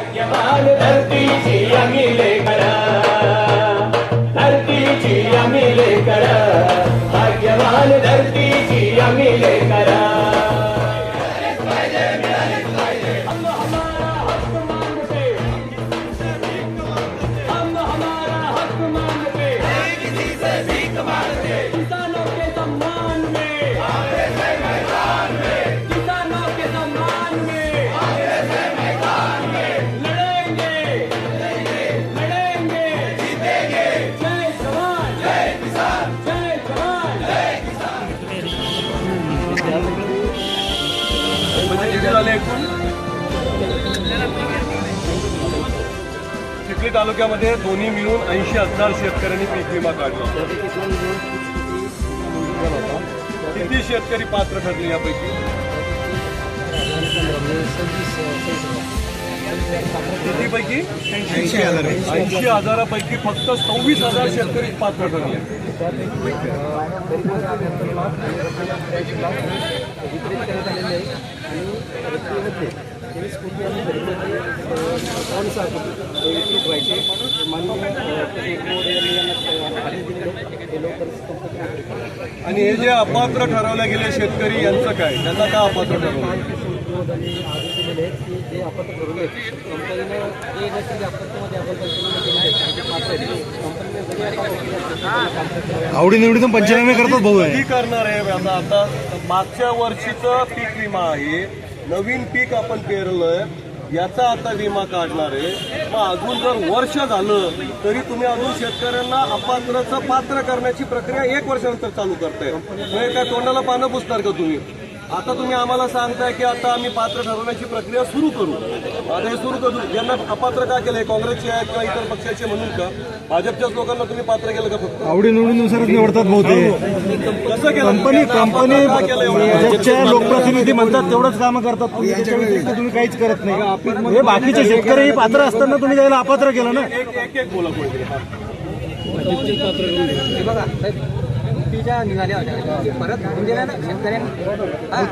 भाग्यवान धरतीची आम्ही लेकर, धरतीची आम्ही लेकर, भाग्यवान धरतीची आम्ही लेकर. हम हमारा हक मांगते, हम हमारा हक मांगते, किसी से भीख मांगते. किसानों के सम्मान में, किसानों के सम्मान में लड़ेंगे, लड़ेंगे, जीतेंगे. जय जवान, जय किसान, जय जवान, जय किसान. चिखली तालुक्यामध्ये दोन्ही मिळून 80,000 शेतकऱ्यांनी पीक विमा काढला. किती शेतकरी पात्र ठरले यापैकी? कितीपैकी? 80,000पैकी फक्त 26,000 शेतकरी पात्र ठरले. आणि हे जे अपात्र ठरवले गेले शेतकरी यांचं काय, त्यांना का अपात्र ठरवलं? आवडीनिवडीतून पंचनामे करतात भाऊ. कधी करणार आहे आता मागच्या वर्षीचं पीक विमा आहे, नवीन पीक आपण पेरलंय, याचा आता विमा काढणार आहे. मग अजून जर वर्ष झालं तरी तुम्ही अजून शेतकऱ्यांना अपात्रचं पात्र करण्याची प्रक्रिया 1 वर्षानंतर चालू करताय. म्हणजे काय तोंडाला पानं पुसणार का तुम्ही? आता तुम्ही आम्हाला सांगताय की आता आम्ही पात्र ठरवण्याची प्रक्रिया सुरू करू. आता हे सुरू करू. ज्यांना अपात्र का केलंय, काँग्रेसचे आहेत किंवा इतर पक्षाचे म्हणून का? भाजपच्याच लोकांना तुम्ही पात्र केलं का? फक्त आवडीनिवडीनुसारच निवडतात भाऊ ते. कसं केलं? कंपनी भाजपच्या लोकप्रतिनिधी म्हणतात तेवढंच कामं करतात, तुम्ही काहीच करत नाही. हे बाकीचे शेतकरी पात्र असताना तुम्ही त्याला अपात्र केलं ना. एक बोला कोणतरी.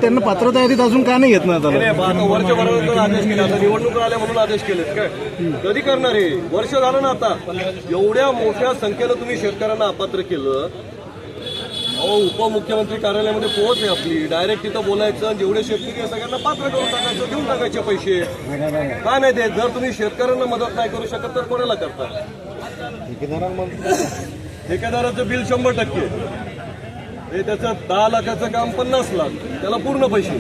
त्यांना पात्रता यादीत अजून का नाही घेत ना? आता वर्षभरानंतर आदेश केले, आता निवडणुका आल्या म्हणून आदेश केलेत काय? कधी करणार आहे? वर्ष झालं ना आता. एवढ्या मोठ्या संख्येनं तुम्ही शेतकऱ्यांना अपात्र केलं. अहो, उपमुख्यमंत्री कार्यालयामध्ये पोहोच आहे आपली, डायरेक्ट तिथं बोलायचं, जेवढे शेतकरी आहे सगळ्यांना पात्र करून टाकायचं, देऊन टाकायचे पैसे. काय नाही देत? जर तुम्ही शेतकऱ्यांना मदत नाही करू शकत तर कोणाला करता? ठेकेदाराचं बिल 100%, हे त्याचं 10 लाखाचं काम 50 लाख, त्याला पूर्ण पैसे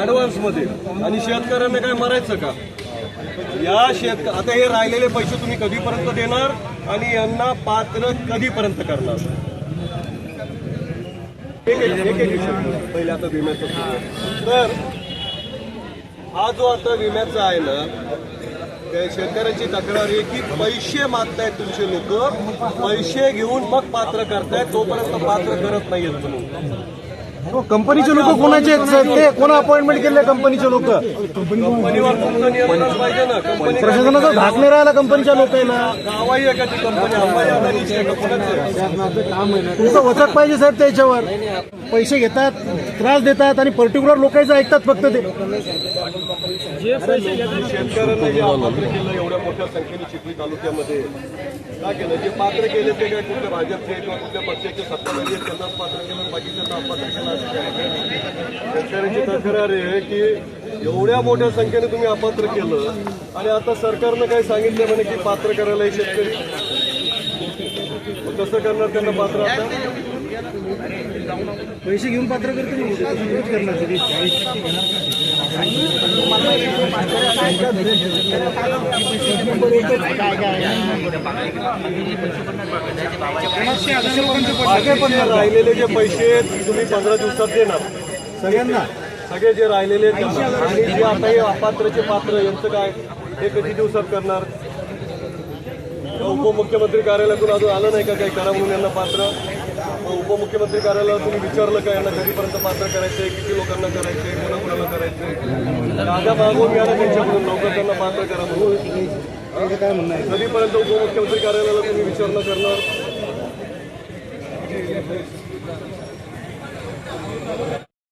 ऍडव्हान्समध्ये. आणि शेतकऱ्यांना काय मरायचं का? या आता हे राहिलेले पैसे तुम्ही कधीपर्यंत देणार आणि यांना पात्र कधीपर्यंत करणार? एक पहिले आता विम्याचं. तर हा जो आता विम्याचा आहे ना, त्या शेतकऱ्यांची तक्रार आहे की पैसे मागतायत तुमचे लोक, पैसे घेऊन मग पात्र करतायत, तोपर्यंत पात्र करत नाहीयेत म्हणून. कंपनीचे लोक कोणाचे आहेत? ते कोणा अपॉइंटमेंट केले? कंपनीचे लोक. कंपनीवर तुमचं नियंत्रण पाहिजे ना. कंपनी प्रशासनाचा धाक नाही राहिला कंपनीच्या लोकांना. गावाही आहे का ती कंपनी? अंबानी अदानीची आहे का? कोणाची आहे? तुमचं वचक पाहिजे साहेब त्याच्यावर. पैसे घेतात, त्रास देतात आणि पर्टिक्युलर लोकांचं ऐकतात फक्त ते. शेतकऱ्यांना जे अपात्र केलं एवढ्या मोठ्या संख्येने चिखली तालुक्यामध्ये का केलं? जे पात्र केले ते काय कुठल्या भाजपचे किंवा कुठल्या पक्षाचे सत्ताधारी आहेत त्यांनाच पात्र केलं, बाकीच्यांना अपात्र केलं. शेतकऱ्यांची तक्रार आहे की एवढ्या मोठ्या संख्येने तुम्ही अपात्र केलं आणि आता सरकारनं काय सांगितलं म्हणे की पात्र करायला शेतकरी. कसं करणार त्यांना पात्र? आता पैसे घेऊन पात्र करते करणार. राहिलेले जे पैसे तुम्ही 15 दिवसात देणार सगळ्यांना. सगळे जे राहिलेले आणि जे आता हे अपात्रचे पात्र यांचं काय, हे किती दिवसात करणार? उपमुख्यमंत्री कार्यालयातून अजून आलं नाही का काही करा म्हणून यांना पात्र? उपमुख्यमंत्री कार्यालयाला तुम्ही विचारलं का यांना कधीपर्यंत पात्र करायचंय, किती लोकांना करायचंय, कोणाकोणाला करायचंय? राजा मागून घ्या ना त्यांच्याकडून, लवकर त्यांना पात्र करा म्हणून. काय म्हणणं आहे? कधीपर्यंत उपमुख्यमंत्री कार्यालयाला तुम्ही विचारणा करणार?